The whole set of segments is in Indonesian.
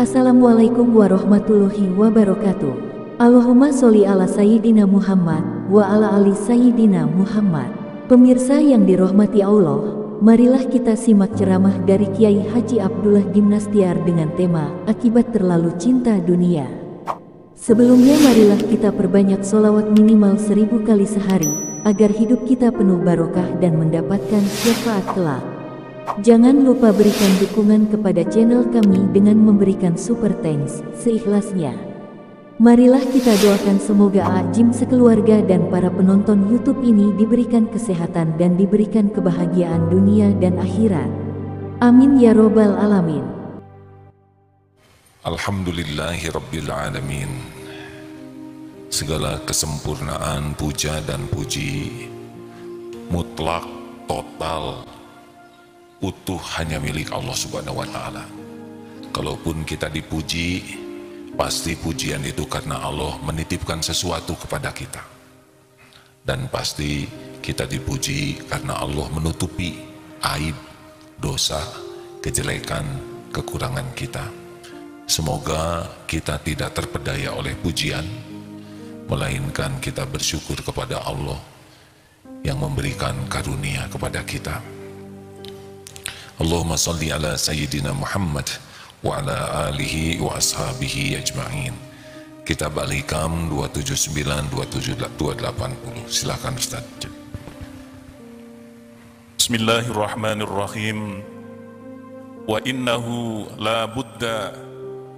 Assalamualaikum warahmatullahi wabarakatuh. Allahumma sholli ala Sayyidina Muhammad wa ala ali Sayyidina Muhammad. Pemirsa yang dirahmati Allah, marilah kita simak ceramah dari Kiai Haji Abdullah Gimnastiar dengan tema Akibat Terlalu Cinta Dunia. Sebelumnya marilah kita perbanyak sholawat minimal 1000 kali sehari, agar hidup kita penuh barokah dan mendapatkan syafaat kelak. Jangan lupa berikan dukungan kepada channel kami dengan memberikan super thanks seikhlasnya. Marilah kita doakan semoga Ajim sekeluarga dan para penonton YouTube ini diberikan kesehatan dan diberikan kebahagiaan dunia dan akhirat. Amin ya robbal alamin. Alhamdulillahi Rabbil Alamin. Segala kesempurnaan, puja dan puji mutlak, total, utuh hanya milik Allah Subhanahu wa Ta'ala. Kalaupun kita dipuji, pasti pujian itu karena Allah menitipkan sesuatu kepada kita, dan pasti kita dipuji karena Allah menutupi aib, dosa, kejelekan, kekurangan kita. Semoga kita tidak terpedaya oleh pujian, melainkan kita bersyukur kepada Allah yang memberikan karunia kepada kita. Allahumma salli ala Sayyidina Muhammad wa ala alihi wa ashabihi ajma'in. Kitab Al-Hikam 279 280. Silakan Ustaz. Bismillahirrahmanirrahim. Wa innahu la budda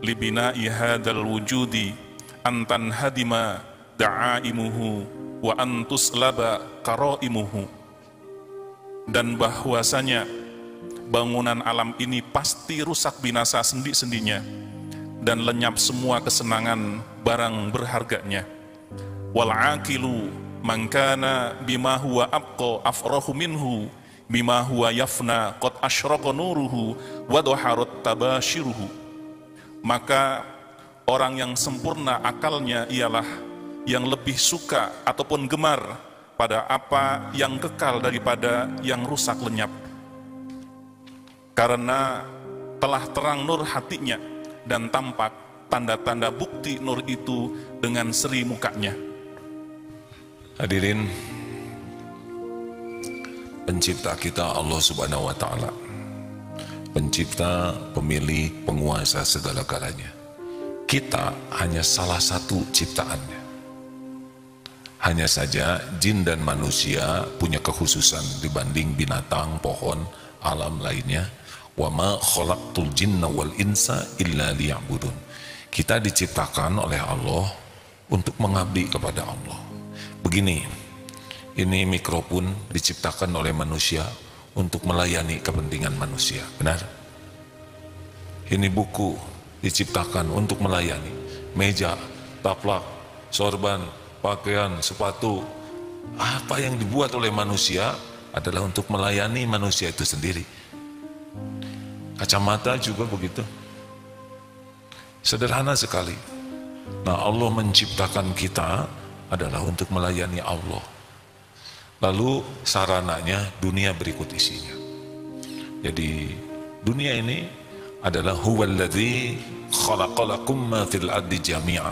li bina'i hadzal wujudi an tanhadima da'aimuhu wa an tuslaba qaraimuhu. Dan bahwasanya bangunan alam ini pasti rusak binasa sendi-sendinya dan lenyap semua kesenangan barang berharganya. Wal aqilu man kana bima huwa abqa afrahu minhu bima huwa yafna qad asyraqa nuruhu wa dhaharat tabashiruhu. Maka orang yang sempurna akalnya ialah yang lebih suka ataupun gemar pada apa yang kekal daripada yang rusak lenyap, karena telah terang nur hatinya dan tampak tanda-tanda bukti nur itu dengan seri mukanya. Hadirin, pencipta kita Allah Subhanahu wa Ta'ala, pencipta, pemilik, penguasa segala-galanya. Kita hanya salah satu ciptaannya. Hanya saja jin dan manusia punya kekhususan dibanding binatang, pohon, alam lainnya. Wa ma khalaqtul jinna wal insa illa liya'budun. Kita diciptakan oleh Allah untuk mengabdi kepada Allah. Begini, ini mikrofon diciptakan oleh manusia untuk melayani kepentingan manusia, benar? Ini buku diciptakan untuk melayani, meja, taplak, sorban, pakaian, sepatu, apa yang dibuat oleh manusia adalah untuk melayani manusia itu sendiri. Kacamata juga begitu, sederhana sekali. Nah, Allah menciptakan kita adalah untuk melayani Allah. Lalu sarananya dunia berikut isinya. Jadi dunia ini adalah huwallazi khalaqalakum ma fil ardi jami'a.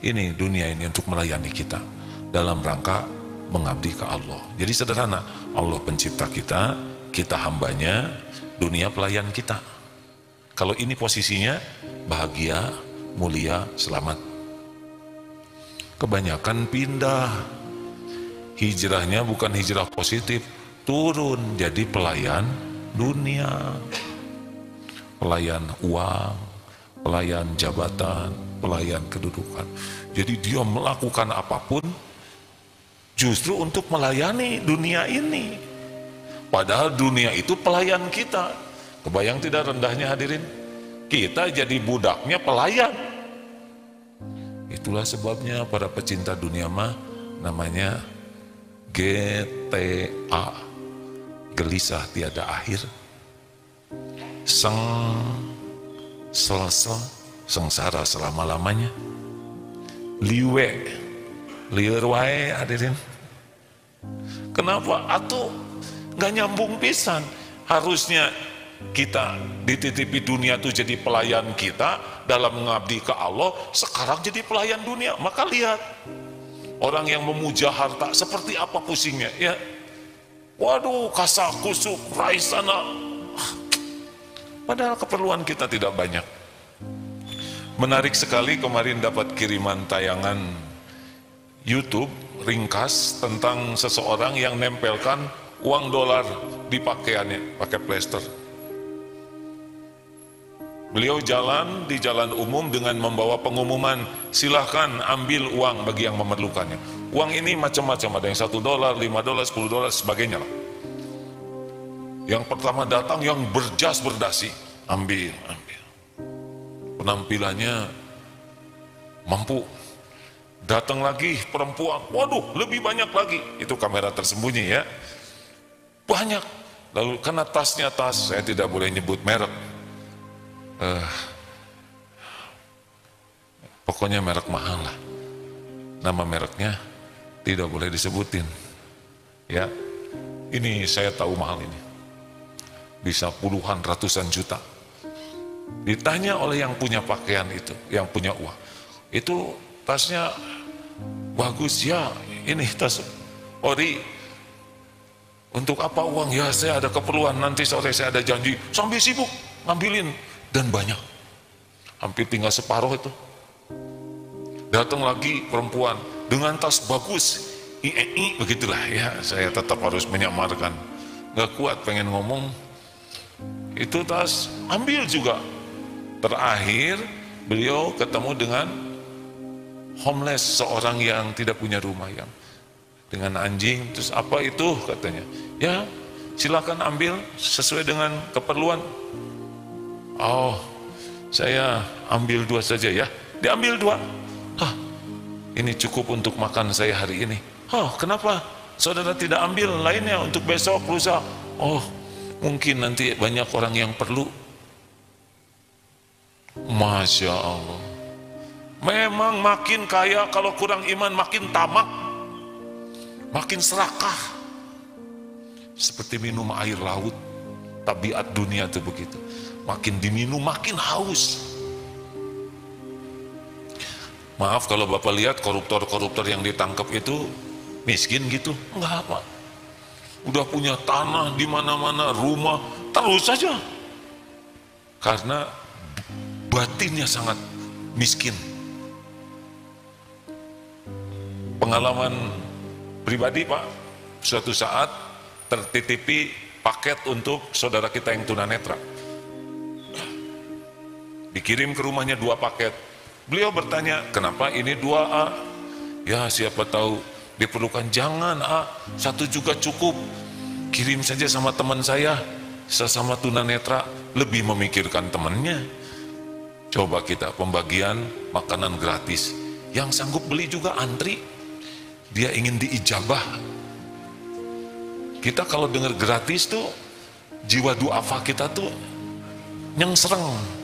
Ini dunia ini untuk melayani kita dalam rangka mengabdi ke Allah. Jadi sederhana, Allah pencipta kita, kita hambanya, dunia pelayan kita. Kalau ini posisinya bahagia, mulia, selamat. Kebanyakan pindah, hijrahnya bukan hijrah positif, turun jadi pelayan dunia, pelayan uang, pelayan jabatan, pelayan kedudukan. Jadi dia melakukan apapun justru untuk melayani dunia ini, padahal dunia itu pelayan kita. Kebayang tidak rendahnya hadirin? Kita jadi budaknya pelayan. Itulah sebabnya para pecinta dunia mah namanya GTA, gelisah tiada akhir, sengsara selama-lamanya, liur wae hadirin. Kenapa? Atuh gak nyambung pisan. Harusnya kita dititipi dunia itu jadi pelayan kita dalam mengabdi ke Allah, sekarang jadi pelayan dunia. Maka lihat orang yang memuja harta seperti apa pusingnya ya. Waduh, kasak kusuk raih sana, padahal keperluan kita tidak banyak. Menarik sekali, kemarin dapat kiriman tayangan YouTube ringkas tentang seseorang yang nempelkan uang dolar di pakaiannya pakai plester. Beliau jalan di jalan umum dengan membawa pengumuman, silahkan ambil uang bagi yang memerlukannya. Uang ini macam-macam, ada yang $1, $5, $10, sebagainya lah. Yang pertama datang yang berjas berdasi, ambil. Penampilannya mampu. Datang lagi perempuan, waduh lebih banyak lagi. Itu kamera tersembunyi ya, banyak. Lalu karena tasnya tas, saya tidak boleh nyebut merek. Pokoknya merek mahal lah, nama mereknya tidak boleh disebutin ya. Ini saya tahu mahal, ini bisa puluhan ratusan juta. Ditanya oleh yang punya pakaian itu, yang punya uang, itu tasnya bagus ya, ini tas ori. Untuk apa uang? Ya saya ada keperluan, nanti sore saya ada janji. Sambil sibuk ngambilin, dan banyak, hampir tinggal separuh itu. Datang lagi perempuan dengan tas bagus, begitulah ya. Saya tetap harus menyamarkan, nggak kuat pengen ngomong. Itu tas, ambil juga. Terakhir beliau ketemu dengan homeless, seorang yang tidak punya rumah, yang dengan anjing. Terus apa itu katanya? Ya silakan ambil sesuai dengan keperluan. Oh, saya ambil 2 saja ya. Diambil 2. Ini cukup untuk makan saya hari ini. Oh, kenapa saudara tidak ambil lainnya untuk besok, lusa? Oh, mungkin nanti banyak orang yang perlu. Masya Allah. Memang makin kaya kalau kurang iman, makin tamak, makin serakah. Seperti minum air laut, tabiat dunia itu begitu. Makin diminum makin haus. Maaf kalau Bapak lihat koruptor-koruptor yang ditangkap itu miskin gitu, enggak apa. Udah punya tanah di mana-mana, rumah, terus saja. Karena batinnya sangat miskin. Pengalaman pribadi Pak, suatu saat tertitipi paket untuk saudara kita yang tunanetra. Dikirim ke rumahnya 2 paket. Beliau bertanya, kenapa ini 2A? Ya siapa tahu diperlukan. Jangan A, 1 juga cukup. Kirim saja sama teman saya, sesama tunanetra, lebih memikirkan temannya. Coba kita pembagian makanan gratis, yang sanggup beli juga antri. Dia ingin diijabah. Kita kalau dengar gratis tuh, jiwa duafa kita tuh nyengsreng.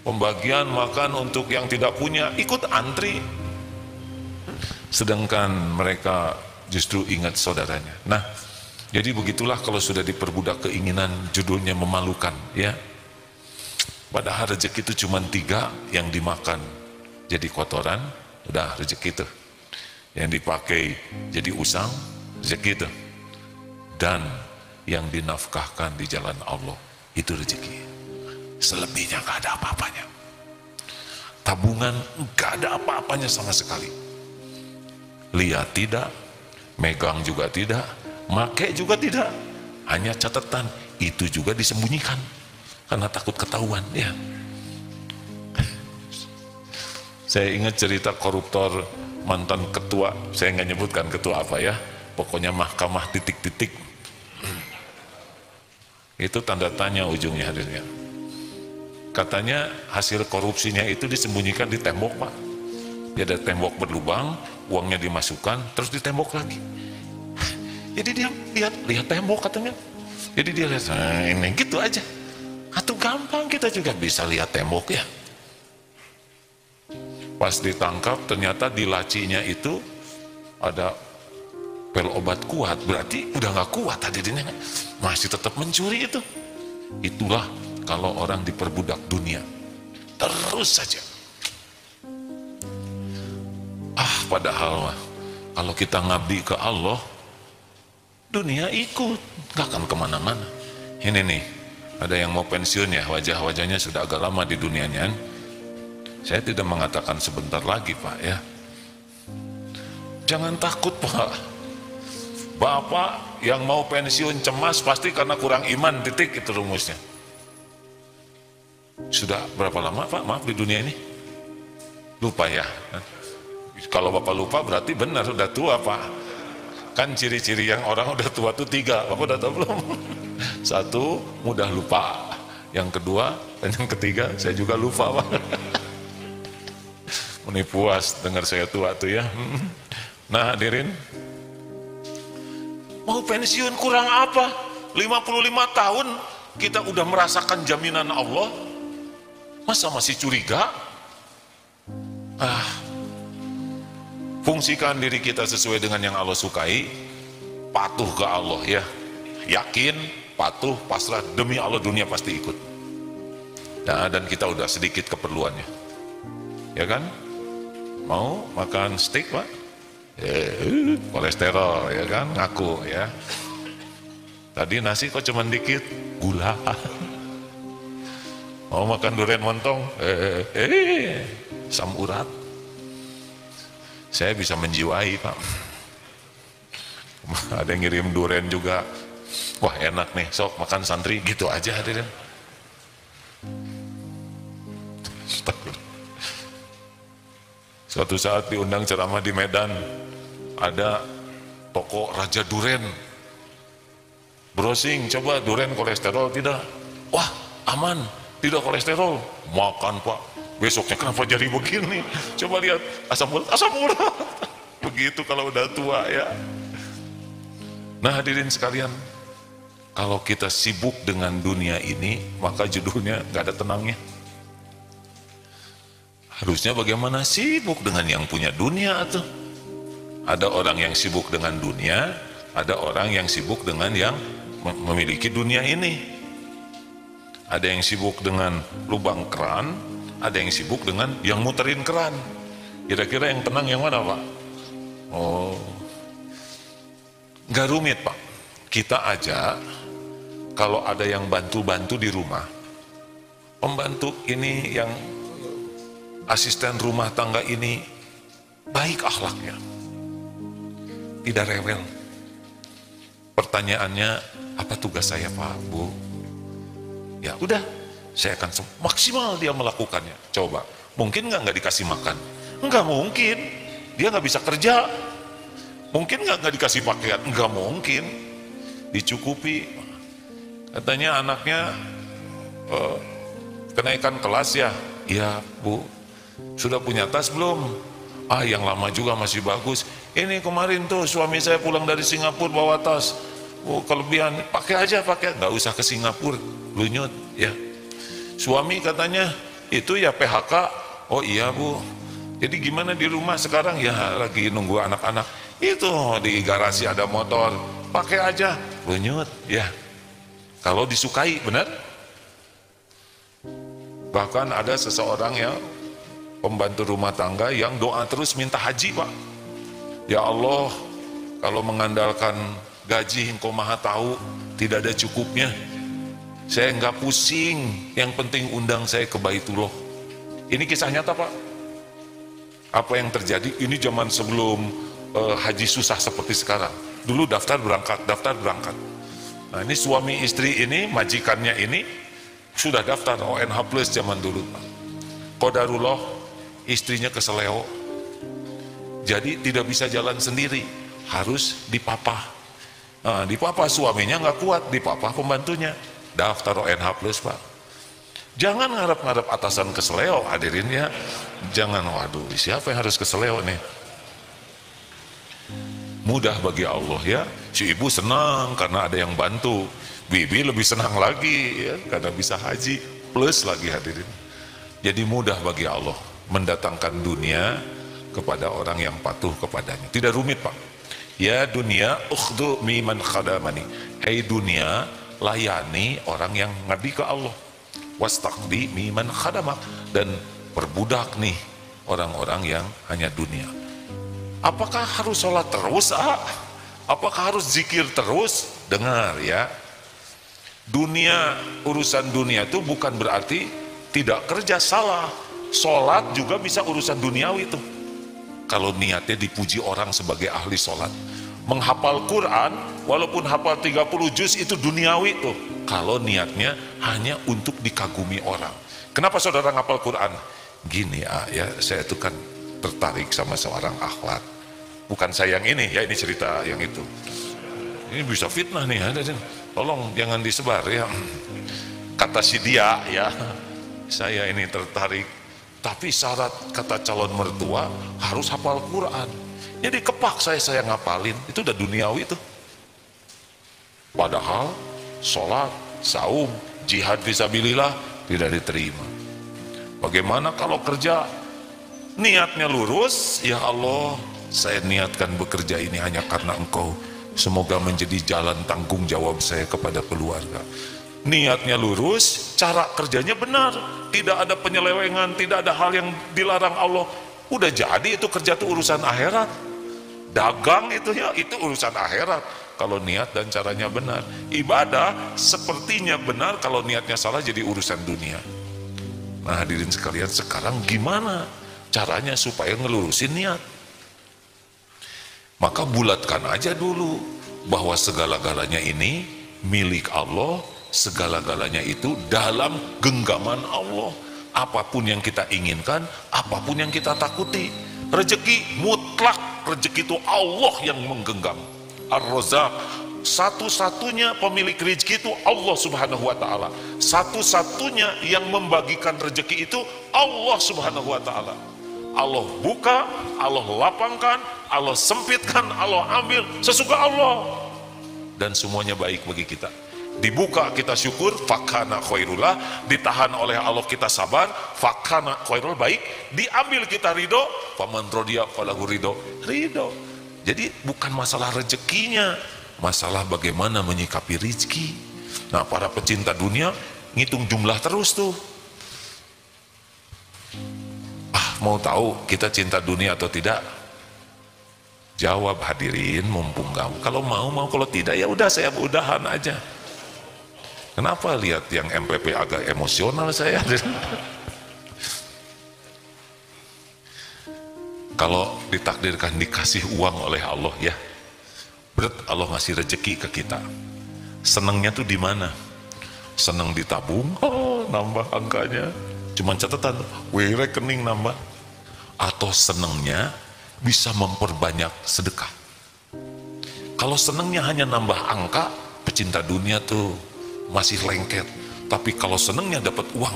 Pembagian makan untuk yang tidak punya, ikut antri. Sedangkan mereka justru ingat saudaranya. Nah, jadi begitulah kalau sudah diperbudak keinginan, judulnya memalukan ya. Padahal rezeki itu cuma 3 yang dimakan jadi kotoran, udah rezeki itu. Yang dipakai jadi usang, rezeki itu. Dan yang dinafkahkan di jalan Allah, itu rezeki. Selebihnya gak ada apa-apanya. Tabungan gak ada apa-apanya sama sekali. Lihat tidak, megang juga tidak, make juga tidak. Hanya catatan, itu juga disembunyikan karena takut ketahuan ya. Saya ingat cerita koruptor mantan ketua, saya nggak nyebutkan ketua apa ya, pokoknya mahkamah titik-titik. Itu tanda tanya ujungnya hadirnya. Katanya hasil korupsinya itu disembunyikan di tembok Pak. Dia ada tembok berlubang, uangnya dimasukkan, terus ditembok lagi. Jadi dia lihat tembok katanya. Jadi dia lihat, nah ini gitu aja. Atau gampang kita juga bisa lihat tembok ya. Pas ditangkap ternyata di lacinya itu ada pel obat kuat. Berarti udah gak kuat tadi, masih tetap mencuri itu. Itulah kalau orang diperbudak dunia, terus saja. Padahal kalau kita ngabdi ke Allah, dunia ikut, gak akan kemana-mana. Ini nih, ada yang mau pensiun ya, wajah-wajahnya sudah agak lama di dunianya. Saya tidak mengatakan sebentar lagi Pak ya. Jangan takut Pak. Bapak yang mau pensiun cemas pasti karena kurang iman, titik, itu rumusnya. Sudah berapa lama Pak, maaf, di dunia ini? Lupa ya. Kalau Bapak lupa berarti benar, sudah tua Pak. Kan ciri-ciri yang orang udah tua itu 3, Bapak udah tahu belum? 1, mudah lupa. Yang kedua dan yang ketiga saya juga lupa Pak. Ini puas dengar saya tua tuh ya. Nah hadirin, mau pensiun kurang apa? 55 tahun kita udah merasakan jaminan Allah, masa masih curiga? Fungsikan diri kita sesuai dengan yang Allah sukai, patuh ke Allah ya, yakin, patuh, pasrah, demi Allah dunia pasti ikut. Nah, dan kita udah sedikit keperluannya, ya kan? Mau makan steak Pak? Kolesterol ya kan, ngaku ya. Tadi nasi kok cuman dikit, gula. Mau makan durian montong? Asam urat. Saya bisa menjiwai Pak. Ada yang ngirim durian juga, wah enak nih, sok makan santri, gitu aja hadirin. Suatu saat diundang ceramah di Medan, ada toko Raja Duren. Browsing, coba duren kolesterol tidak? Wah aman, tidak kolesterol. Makan Pak, besoknya kenapa jadi begini? Coba lihat, asam urat. Begitu kalau udah tua ya. Nah hadirin sekalian, kalau kita sibuk dengan dunia ini, maka judulnya gak ada tenangnya. Harusnya bagaimana sibuk dengan yang punya dunia tuh. Ada orang yang sibuk dengan dunia, ada orang yang sibuk dengan yang memiliki dunia ini. Ada yang sibuk dengan lubang keran, ada yang sibuk dengan yang muterin keran. Kira-kira yang tenang yang mana Pak? Oh, gak rumit Pak. Kita aja kalau ada yang bantu-bantu di rumah, pembantu ini yang asisten rumah tangga ini baik akhlaknya, tidak rewel. Pertanyaannya, apa tugas saya Pak, Bu? Ya udah, saya akan maksimal dia melakukannya. Coba, mungkin nggak dikasih makan? Nggak mungkin. Dia nggak bisa kerja. Mungkin nggak dikasih pakaian? Nggak mungkin. Dicukupi. Katanya anaknya kenaikan kelas ya? Iya Bu. Sudah punya tas belum? Yang lama juga masih bagus. Ini kemarin tuh suami saya pulang dari Singapura bawa tas. Kelebihan, pakai aja pakai, nggak usah ke Singapura, lunyut ya. Suami katanya itu ya PHK. Oh iya Bu. Jadi gimana di rumah sekarang? Ya lagi nunggu anak-anak. Itu di garasi ada motor, pakai aja, lunyut ya. Kalau disukai, benar? Bahkan ada seseorang yang pembantu rumah tangga yang doa terus minta haji Pak. Ya Allah, kalau mengandalkan gaji Engkau maha tahu, tidak ada cukupnya. Saya enggak pusing, yang penting undang saya ke Baitullah. Ini kisah nyata Pak. Apa yang terjadi? Ini zaman sebelum haji susah seperti sekarang. Dulu daftar berangkat. Nah ini suami istri ini, majikannya ini sudah daftar ONH Plus zaman dulu Pak. Qadarullah, istrinya keseleo, jadi tidak bisa jalan sendiri, harus dipapah. Dipapah suaminya nggak kuat, dipapah pembantunya. Daftar ONH Plus Pak. Jangan ngarep-ngarep atasan keseleo hadirin ya. Jangan, waduh siapa yang harus keseleo nih? Mudah bagi Allah ya. Si ibu senang karena ada yang bantu. Bibi lebih senang lagi ya, karena bisa haji plus lagi hadirin. Jadi mudah bagi Allah mendatangkan dunia kepada orang yang patuh kepadanya. Tidak rumit Pak. Ya dunia ukhdu miman khadamani. Hei dunia, layani orang yang ngabdi ke Allah. Wastaqdi miman khadamak, dan perbudak nih orang-orang yang hanya dunia. Apakah harus sholat terus? Apakah harus zikir terus? Dengar ya, dunia, urusan dunia itu bukan berarti tidak kerja, salah. Sholat juga bisa urusan duniawi itu, kalau niatnya dipuji orang sebagai ahli sholat. Menghafal Quran, walaupun hafal 30 juz itu duniawi tuh, kalau niatnya hanya untuk dikagumi orang. Kenapa saudara ngapal Quran? Gini ya, saya itu kan tertarik sama seorang akhwat. Bukan saya yang ini ya, ini cerita yang itu. Ini bisa fitnah nih, tolong jangan disebar ya. Kata si dia ya, saya ini tertarik, tapi syarat kata calon mertua harus hafal Quran. Jadi kepaksa saya ngapalin, itu udah duniawi tuh. Padahal sholat, saum, jihad fisabilillah tidak diterima. Bagaimana kalau kerja niatnya lurus? Ya Allah, saya niatkan bekerja ini hanya karena Engkau. Semoga menjadi jalan tanggung jawab saya kepada keluarga. Niatnya lurus, cara kerjanya benar, tidak ada penyelewengan, tidak ada hal yang dilarang Allah. Udah jadi itu kerja itu urusan akhirat. Dagang itu ya, itu urusan akhirat kalau niat dan caranya benar. Ibadah sepertinya benar, kalau niatnya salah jadi urusan dunia. Nah hadirin sekalian, sekarang gimana caranya supaya ngelurusin niat? Maka bulatkan aja dulu bahwa segala-galanya ini milik Allah, segala-galanya itu dalam genggaman Allah. Apapun yang kita inginkan, apapun yang kita takuti, rezeki mutlak, rezeki itu Allah yang menggenggam. Ar-Razzaq, satu-satunya pemilik rezeki itu Allah subhanahu wa ta'ala. Satu-satunya yang membagikan rezeki itu Allah subhanahu wa ta'ala. Allah buka, Allah lapangkan, Allah sempitkan, Allah ambil sesuka Allah, dan semuanya baik bagi kita. Dibuka kita syukur, fakana khairullah. Ditahan oleh Allah kita sabar, fakana khairul, baik. Diambil kita ridho, faman rodiya falahu ridho. Jadi bukan masalah rezekinya, masalah bagaimana menyikapi rezeki. Nah para pecinta dunia ngitung jumlah terus tuh. Mau tahu kita cinta dunia atau tidak? Jawab hadirin, mumpung kamu. Kalau mau, kalau tidak ya udah, saya udahan aja. Kenapa lihat yang MPP agak emosional saya? Kalau ditakdirkan dikasih uang oleh Allah ya, berat Allah ngasih rezeki ke kita. Senangnya tuh di mana? Senang ditabung, nambah angkanya. Cuman catatan, rekening nambah. Atau senangnya bisa memperbanyak sedekah. Kalau senangnya hanya nambah angka, pecinta dunia tuh masih lengket. Tapi kalau senangnya dapat uang,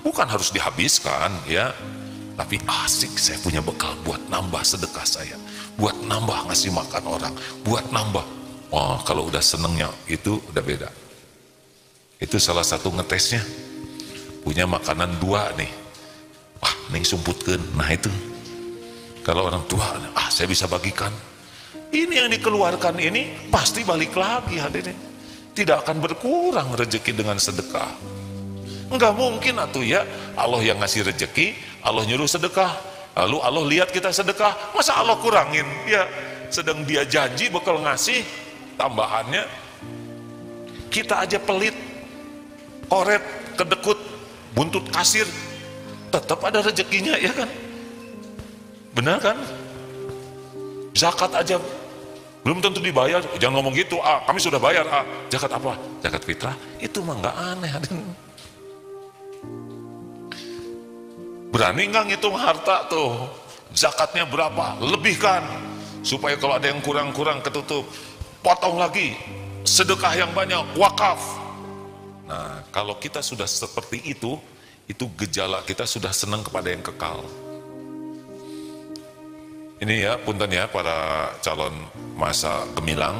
bukan harus dihabiskan ya, tapi asik, saya punya bekal buat nambah sedekah saya, buat nambah ngasih makan orang, buat nambah. Kalau udah senangnya itu udah beda. Itu salah satu ngetesnya. Punya makanan 2 nih, ning sumputkeun. Nah itu kalau orang tua, saya bisa bagikan. Ini yang dikeluarkan ini pasti balik lagi hadirin. Tidak akan berkurang rezeki dengan sedekah. Enggak mungkin atuh ya, Allah yang ngasih rezeki, Allah nyuruh sedekah, lalu Allah lihat kita sedekah, masa Allah kurangin? Ya, sedang dia janji bakal ngasih tambahannya, kita aja pelit, koret, kedekut, buntut kasir, tetap ada rezekinya ya kan? Benar kan? Zakat aja belum tentu dibayar, jangan ngomong gitu. Kami sudah bayar. Zakat apa? Zakat fitrah. Itu mah nggak aneh. Berani nggak ngitung harta tuh, zakatnya berapa, lebihkan supaya kalau ada yang kurang-kurang ketutup, potong lagi, sedekah yang banyak, wakaf. Nah kalau kita sudah seperti itu gejala kita sudah senang kepada yang kekal. Ini ya, punten ya para calon masa gemilang,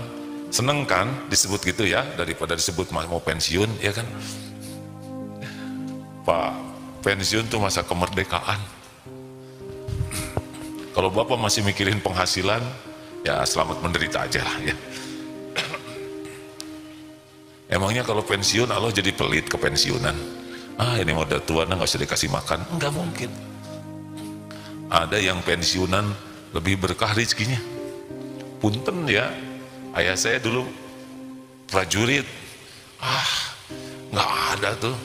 seneng kan disebut gitu ya, daripada disebut mau pensiun ya kan. Pak, pensiun tuh masa kemerdekaan. Kalau bapak masih mikirin penghasilan, ya selamat menderita aja lah ya. Emangnya kalau pensiun Allah jadi pelit ke pensiunan? Ini mau udah tua, nggak usah dikasih makan. Enggak mungkin. Ada yang pensiunan lebih berkah rezekinya. Punten ya, ayah saya dulu prajurit. Nggak ada tuh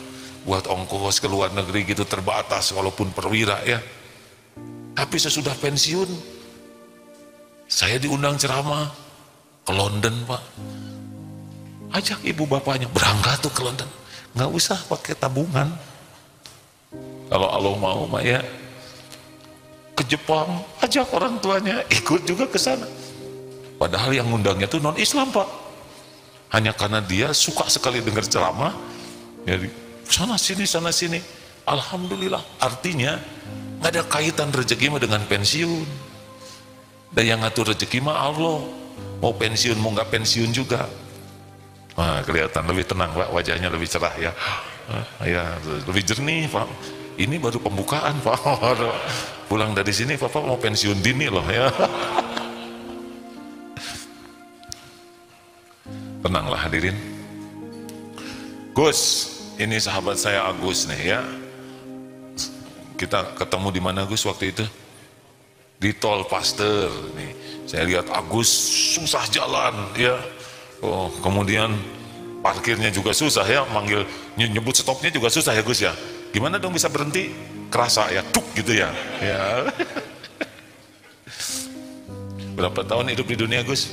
buat ongkos ke luar negeri gitu, terbatas walaupun perwira ya. Tapi sesudah pensiun, saya diundang ceramah ke London, Pak. Ajak ibu bapaknya berangkat tuh ke London, nggak usah pakai tabungan. Kalau Allah mau Mak ya, ke Jepang, ajak orang tuanya ikut juga ke sana. Padahal yang ngundangnya tuh non Islam, Pak. Hanya karena dia suka sekali dengar ceramah, ya sana sini. Alhamdulillah, artinya nggak ada kaitan rezeki mah dengan pensiun. Dan yang ngatur rezeki mah Allah. Mau pensiun mau nggak pensiun juga. Kelihatan lebih tenang Pak, wajahnya lebih cerah ya. Ya lebih jernih Pak. Ini baru pembukaan Pak. Pulang dari sini Bapak mau pensiun dini loh ya. Tenanglah hadirin. Gus, ini sahabat saya Agus nih ya. Kita ketemu di mana Gus waktu itu? Di Tol Pasteur nih. Saya lihat Agus susah jalan ya. Kemudian parkirnya juga susah ya, manggil nyebut stopnya juga susah ya Gus ya. Gimana dong bisa berhenti? Kerasa ya, tuk gitu ya. Ya. Berapa tahun hidup di dunia Gus?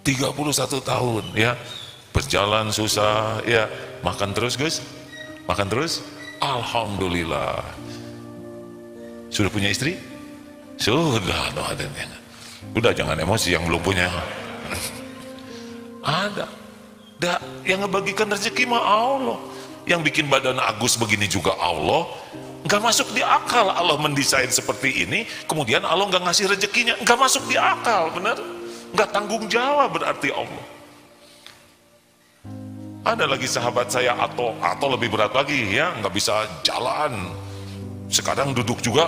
31 tahun ya. Berjalan susah ya. Makan terus Gus? Makan terus? Alhamdulillah. Sudah punya istri? Sudah. Udah jangan emosi yang belum punya. Ada. Yang ngebagikan rezeki mah Allah. Yang bikin badan Agus begini juga Allah. Nggak masuk di akal Allah mendesain seperti ini, kemudian Allah nggak ngasih rezekinya. Nggak masuk di akal, benar? Nggak tanggung jawab berarti Allah. Ada lagi sahabat saya atau lebih berat lagi ya, nggak bisa jalan. Sekarang duduk juga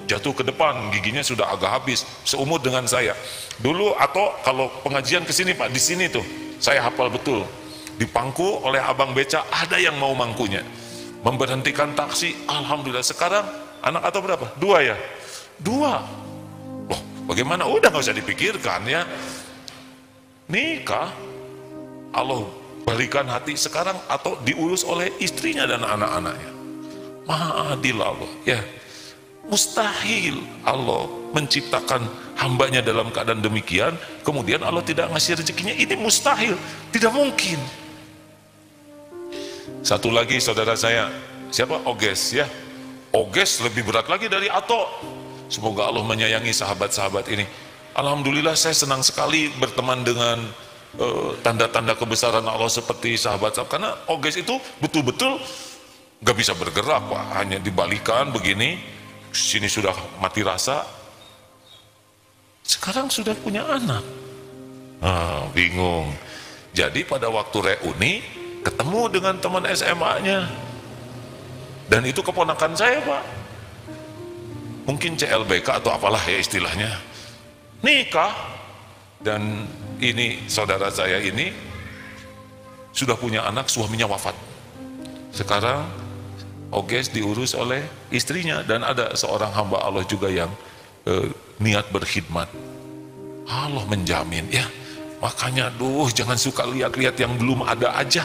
jatuh ke depan, giginya sudah agak habis, seumur dengan saya. Dulu atau kalau pengajian ke sini Pak, di sini tuh saya hafal betul. Dipangku oleh abang beca, ada yang mau mangkunya. Memberhentikan taksi, alhamdulillah. Sekarang anak atau berapa? 2 ya? 2. Loh, bagaimana? Udah nggak usah dipikirkan ya. Nikah, Allah balikan hati sekarang atau diurus oleh istrinya dan anak-anaknya. Maha adil Allah ya. Mustahil Allah menciptakan hambanya dalam keadaan demikian, kemudian Allah tidak ngasih rezekinya. Ini mustahil, tidak mungkin. Satu lagi saudara saya, siapa? Oges ya. Oges lebih berat lagi dari Ato. Semoga Allah menyayangi sahabat-sahabat ini. Alhamdulillah saya senang sekali berteman dengan tanda-tanda kebesaran Allah seperti sahabat-sahabat, karena Oges itu betul-betul gak bisa bergerak Pak, hanya dibalikan begini, sini sudah mati rasa. Sekarang sudah punya anak. Bingung. Jadi pada waktu reuni ketemu dengan teman SMA-nya, dan itu keponakan saya Pak, mungkin CLBK atau apalah ya istilahnya, nikah. Dan ini saudara saya ini sudah punya anak, suaminya wafat. Sekarang Oges diurus oleh istrinya, dan ada seorang hamba Allah juga yang niat berkhidmat. Allah menjamin ya. Makanya jangan suka lihat-lihat yang belum ada aja.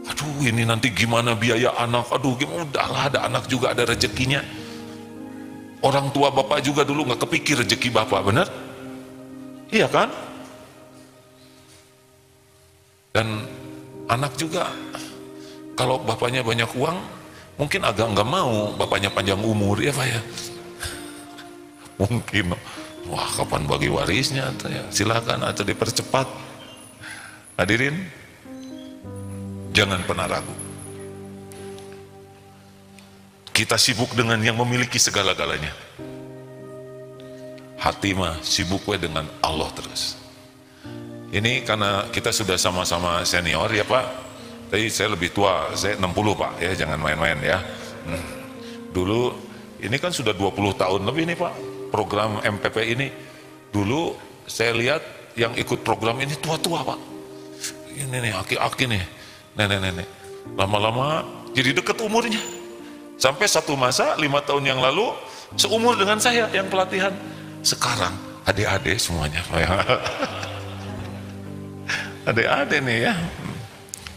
Aduh ini nanti gimana biaya anak, udahlah, ada anak juga ada rezekinya. Orang tua bapak juga dulu nggak kepikir rezeki bapak, benar? Iya kan? Dan anak juga, kalau bapaknya banyak uang, mungkin agak nggak mau bapaknya panjang umur ya Pak ya. Mungkin, wah kapan bagi warisnya atau ya, silakan atau dipercepat. Hadirin, jangan pernah ragu. Kita sibuk dengan yang memiliki segala-galanya. Hati mah sibuk dengan Allah terus. Ini karena kita sudah sama-sama senior ya Pak. Tapi saya lebih tua, saya 60 Pak ya, jangan main-main ya. Dulu ini kan sudah 20 tahun lebih nih Pak, program MPP ini. Dulu saya lihat yang ikut program ini tua-tua Pak. ini nih aki-aki nih, nenek-nenek. Lama-lama jadi deket umurnya. Sampai satu masa 5 tahun yang lalu seumur dengan saya yang pelatihan. Sekarang adik-adik semuanya. Adik-adik nih ya.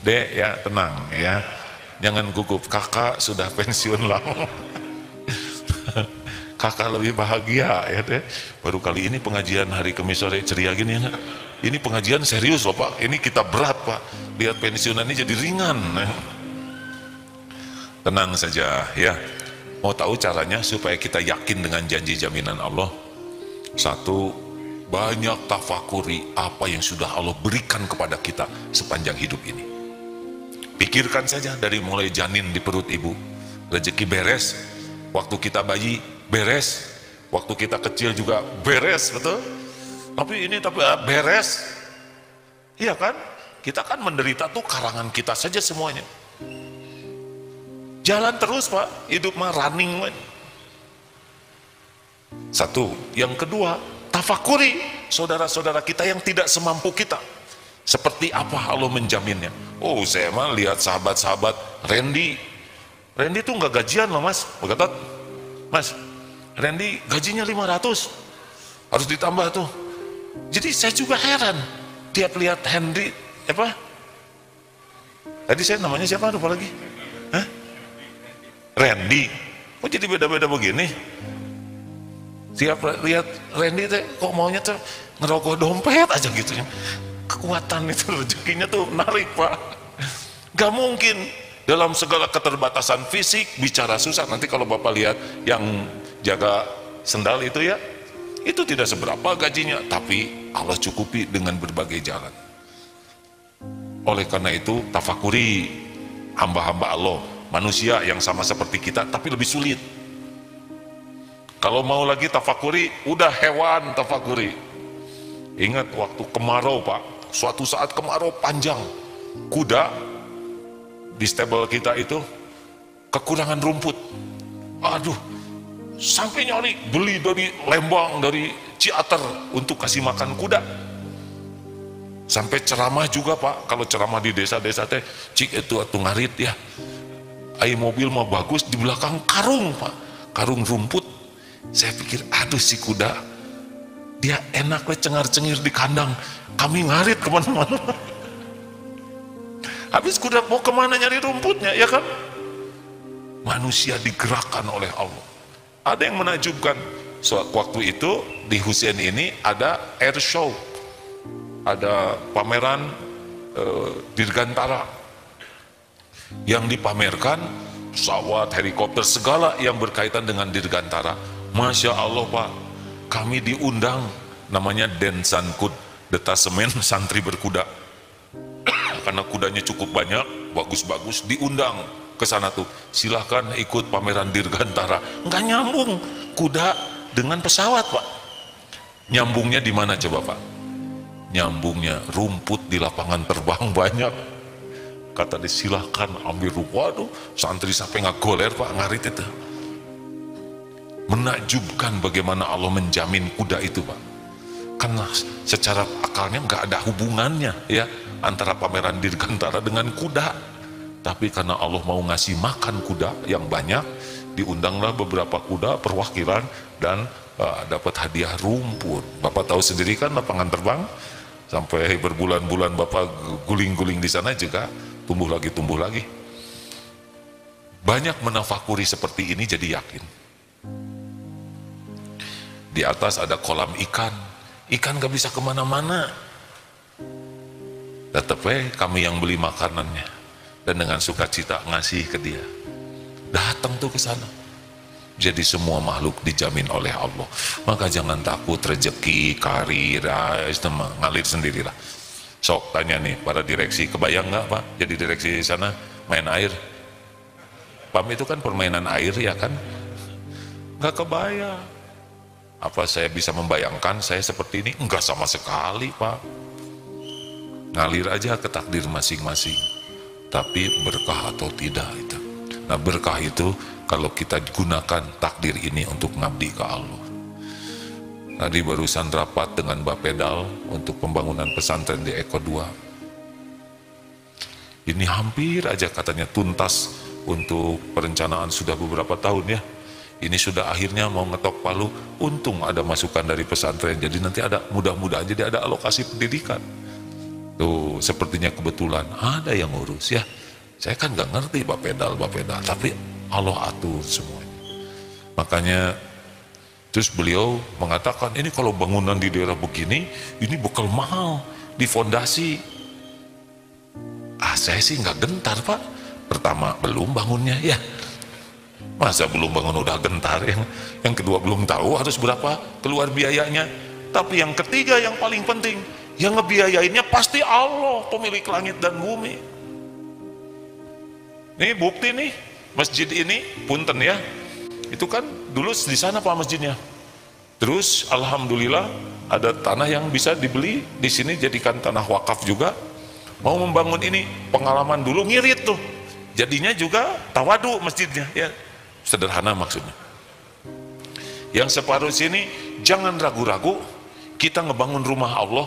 Dek ya tenang ya. Jangan gugup, kakak sudah pensiun lama. Kakak lebih bahagia ya deh. Baru kali ini pengajian hari Kamis sore ceria gini ya. Ini pengajian serius loh Pak. Ini kita berat Pak. Lihat pensiunan ini jadi ringan. Tenang saja ya. Mau tahu caranya supaya kita yakin dengan janji jaminan Allah? Satu, banyak tafakuri apa yang sudah Allah berikan kepada kita sepanjang hidup ini. Pikirkan saja dari mulai janin di perut ibu, rezeki beres, waktu kita bayi beres, waktu kita kecil juga beres, betul? Tapi beres, iya kan? Kita kan menderita tuh karangan kita saja semuanya. Jalan terus Pak, hidup mah running man. Satu, yang kedua, tafakuri saudara-saudara kita yang tidak semampu kita. Seperti apa Allah menjaminnya? Oh, saya mah lihat sahabat-sahabat Randy tuh nggak gajian loh Mas. Berkata, Mas, Randy gajinya 500, harus ditambah tuh. Jadi saya juga heran tiap lihat Henry apa? Tadi saya namanya siapa? Lupa lagi. Hah? Randy. Kok jadi beda-beda begini? Tiap lihat Randy teh kok maunya tuh ngerokok dompet aja gitu ya. Kekuatan itu rezekinya tuh menarik Pak. Gak mungkin dalam segala keterbatasan fisik bicara susah. Nanti kalau Bapak lihat yang jaga sendal itu ya, itu tidak seberapa gajinya, tapi Allah cukupi dengan berbagai jalan. Oleh karena itu tafakuri hamba-hamba Allah, manusia yang sama seperti kita tapi lebih sulit. Kalau mau lagi tafakuri, udah hewan tafakuri. Ingat waktu kemarau Pak, suatu saat kemarau panjang, kuda di stable kita itu kekurangan rumput. Aduh, sampai nyari beli dari Lembang, dari Ciater untuk kasih makan kuda. Sampai ceramah juga Pak, kalau ceramah di desa-desa teh, cik itu atuh ngarit ya. Ai mobil mah bagus, di belakang karung Pak, karung rumput. Saya pikir, aduh si kuda, dia enak lah cengar-cengir di kandang, kami ngarit kemana-mana. Habis kuda mau kemana nyari rumputnya, ya kan? Manusia digerakkan oleh Allah. Ada yang menakjubkan, waktu itu di Husein ini ada air show, ada pameran dirgantara yang dipamerkan pesawat, helikopter, segala yang berkaitan dengan dirgantara. Masya Allah Pak, kami diundang, namanya Densankut, detasemen santri berkuda. Karena kudanya cukup banyak, bagus-bagus, diundang ke sana tuh. Silahkan ikut pameran dirgantara. Nggak nyambung kuda dengan pesawat Pak. Nyambungnya di mana coba Pak? Nyambungnya rumput di lapangan terbang banyak. Kata dia silahkan ambil rumput. Waduh, santri sampai ngagoler Pak, ngarit itu. Menakjubkan bagaimana Allah menjamin kuda itu Pak. Karena secara akalnya nggak ada hubungannya ya antara pameran dirgantara dengan kuda. Tapi karena Allah mau ngasih makan kuda yang banyak, diundanglah beberapa kuda perwakilan dan dapat hadiah rumput. Bapak tahu sendiri kan lapangan terbang, sampai berbulan-bulan Bapak guling-guling di sana juga tumbuh lagi. Banyak menafakuri seperti ini jadi yakin. Di atas ada kolam ikan gak bisa kemana-mana. Tetap kami yang beli makanannya dan dengan sukacita ngasih ke dia. Datang tuh ke sana. Jadi semua makhluk dijamin oleh Allah. Maka jangan takut rezeki, karir, ngalir sendirilah. Sok tanya nih para direksi, kebayang nggak Pak jadi direksi di sana main air? PAM itu kan permainan air ya kan? Nggak kebayang. Apa saya bisa membayangkan saya seperti ini? Enggak sama sekali Pak. Ngalir aja ke takdir masing-masing. Tapi berkah atau tidak itu. Nah berkah itu kalau kita gunakan takdir ini untuk ngabdi ke Allah. Tadi barusan rapat dengan Bapedal untuk pembangunan pesantren di Eko 2. Ini hampir aja katanya tuntas untuk perencanaan sudah beberapa tahun ya. Ini sudah akhirnya mau ngetok palu, untung ada masukan dari pesantren, jadi nanti ada, mudah-mudahan jadi ada alokasi pendidikan. Tuh, sepertinya kebetulan ada yang ngurus ya. Saya kan gak ngerti bapedal, tapi Allah atur semuanya. Makanya terus beliau mengatakan, ini kalau bangunan di daerah begini, ini bakal mahal di fondasi. Saya sih nggak gentar Pak. Pertama belum bangunnya ya. Masa belum bangun udah gentar? Yang kedua belum tahu harus berapa keluar biayanya. Tapi yang ketiga yang paling penting, yang ngebiayainnya pasti Allah, pemilik langit dan bumi. Nih bukti nih, masjid ini punten ya. Itu kan dulu di sana Pak masjidnya. Terus alhamdulillah ada tanah yang bisa dibeli di sini jadikan tanah wakaf juga. Mau membangun ini, pengalaman dulu ngirit tuh. Jadinya juga tawadu masjidnya ya. Sederhana maksudnya. Yang separuh sini jangan ragu-ragu, kita ngebangun rumah Allah,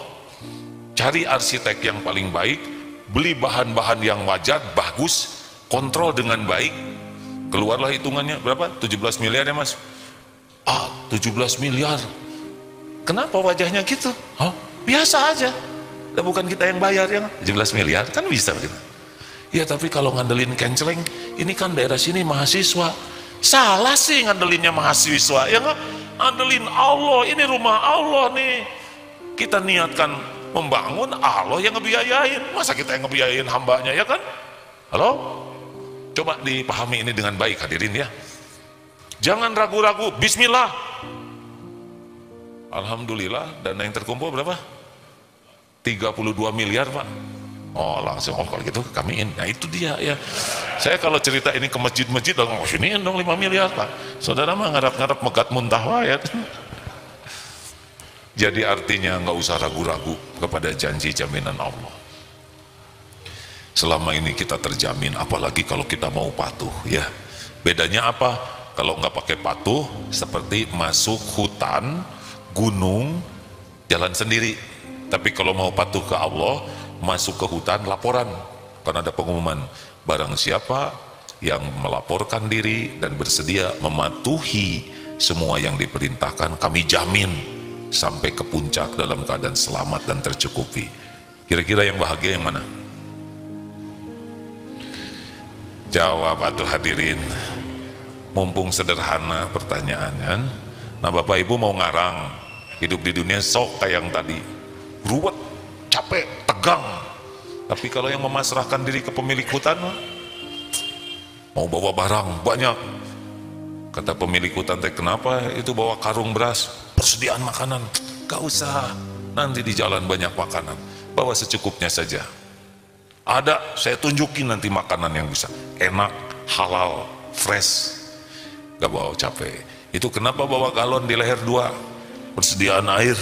cari arsitek yang paling baik, beli bahan-bahan yang wajar, bagus, kontrol dengan baik. Keluarlah hitungannya berapa? 17 miliar ya Mas? 17 miliar. Kenapa wajahnya gitu? Biasa aja. Bukan kita yang bayar ya, 17 miliar kan bisa gitu. Ya tapi kalau ngandelin kenceleng, ini kan daerah sini mahasiswa. Salah sih ngandelinnya mahasiswa, ya nggak? Ngandelin Allah, ini rumah Allah nih. Kita niatkan membangun, Allah yang ngebiayain. Masa kita yang ngebiayain hambanya ya kan? Halo? Coba dipahami ini dengan baik hadirin ya. Jangan ragu-ragu, bismillah. Alhamdulillah dana yang terkumpul berapa? 32 miliar Pak. Langsung kalau gitu kamiin. Nah itu dia ya. Saya kalau cerita ini ke masjid-masjid siniin dong 5 miliar Pak. Saudara mah ngarap-ngarap megat muntah ya. Jadi artinya nggak usah ragu-ragu kepada janji jaminan Allah. Selama ini kita terjamin, apalagi kalau kita mau patuh ya. Bedanya apa? Kalau nggak pakai patuh, seperti masuk hutan, gunung, jalan sendiri. Tapi kalau mau patuh ke Allah, masuk ke hutan, laporan. Karena ada pengumuman, barang siapa yang melaporkan diri dan bersedia mematuhi semua yang diperintahkan, kami jamin sampai ke puncak dalam keadaan selamat dan tercukupi. Kira-kira yang bahagia yang mana? Jawab atuh hadirin. Mumpung sederhana pertanyaannya. Nah Bapak Ibu mau ngarang, hidup di dunia sok kayak yang tadi, ruwet, capek, tegang. Tapi kalau yang memasrahkan diri ke pemilik hutan, mau bawa barang banyak. Kata pemilik hutan, kenapa itu bawa karung beras, persediaan makanan? Gak usah, nanti di jalan banyak makanan, bawa secukupnya saja. Ada, saya tunjukin nanti makanan yang bisa enak, halal, fresh. Gak bawa capek. Itu kenapa bawa galon di leher 2, persediaan air.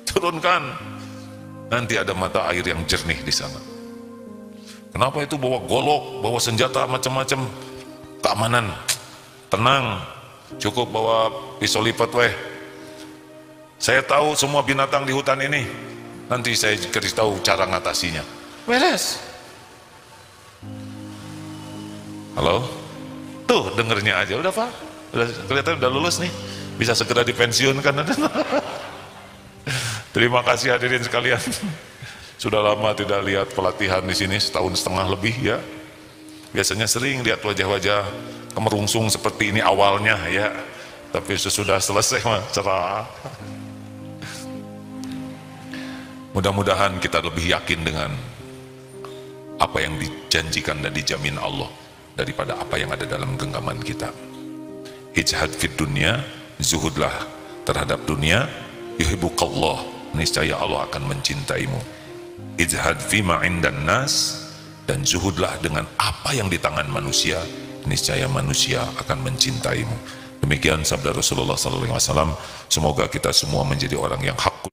Turunkan, nanti ada mata air yang jernih di sana. Kenapa itu bawa golok, bawa senjata macam-macam, keamanan? Tenang, cukup bawa pisau lipat weh. Saya tahu semua binatang di hutan ini, nanti saya kasih tahu cara ngatasinya. Beres. Halo? Tuh dengernya aja, udah Pak, udah kelihatan udah lulus nih, bisa segera dipensiunkan. Terima kasih hadirin sekalian. Sudah lama tidak lihat pelatihan di sini, setahun setengah lebih ya. Biasanya sering lihat wajah-wajah kemerungsung seperti ini awalnya ya, tapi sesudah selesai mah cerah. Mudah-mudahan kita lebih yakin dengan apa yang dijanjikan dan dijamin Allah daripada apa yang ada dalam genggaman kita. Ijhad fid dunya, zuhudlah terhadap dunia, yuhibbukallah, niscaya Allah akan mencintaimu. Ijhad fima indan nas, dan zuhudlah dengan apa yang di tangan manusia, niscaya manusia akan mencintaimu. Demikian sabda Rasulullah SAW. Semoga kita semua menjadi orang yang hak